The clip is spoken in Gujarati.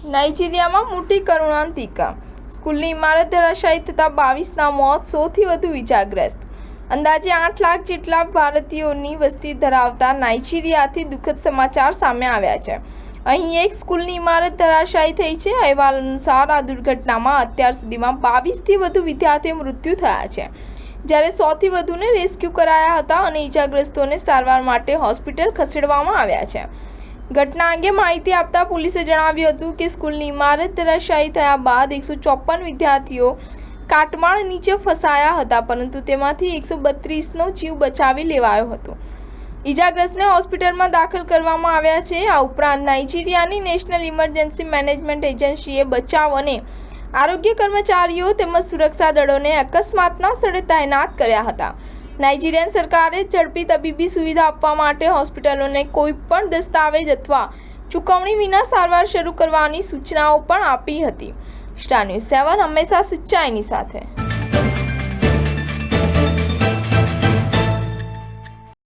નાઇજીરિયામાં મોટી કરુણાંતિકા, સ્કૂલની ઇમારત ધરાશાયી થતાં 22ના મોત, 100થી વધુ ઇજાગ્રસ્ત। અંદાજે 8 લાખ જેટલા ભારતીયોની વસ્તી ધરાવતા નાઇજીરિયાથી દુઃખદ સમાચાર સામે આવ્યા છે। અહીં એક સ્કૂલની ઇમારત ધરાશાયી થઈ છે। અહેવાલ અનુસાર આ દુર્ઘટનામાં અત્યાર સુધીમાં 22થી વધુ વિદ્યાર્થીઓ મૃત્યુ થયા છે, જ્યારે 100થી વધુને રેસ્ક્યુ કરાયા હતા અને ઇજાગ્રસ્તોને સારવાર માટે હોસ્પિટલ ખસેડવામાં આવ્યા છે। ઘટના અંગે માહિતી આપતા પોલીસે જણાવ્યું હતું કે સ્કૂલની ઇમારત ધરાશાયી થયા બાદ 154 વિદ્યાર્થીઓ કાટમાળ નીચે ફસાયા હતા, પરંતુ તેમાંથી 132નો જીવ બચાવી લેવાયો હતો। ઇજાગ્રસ્તને હોસ્પિટલમાં દાખલ કરવામાં આવ્યા છે। આ ઉપરાંત નાઇજીરિયાની નેશનલ ઇમરજન્સી મેનેજમેન્ટ એજન્સીએ બચાવ અને આરોગ્ય કર્મચારીઓ તેમજ સુરક્ષા દળોને અકસ્માતના સ્થળે તૈનાત કર્યા હતા। નાઇજીરિયન સરકારે ઝડપી તબીબી સુવિધા આપવા માટે હોસ્પિટલોને કોઈપણ દસ્તાવેજ અથવા ચૂકવણી વિના સારવાર શરૂ કરવાની સૂચનાઓ પણ આપી હતી। સ્ટાર ન્યૂઝ 7 હંમેશા સચ્ચાઈની સાથે।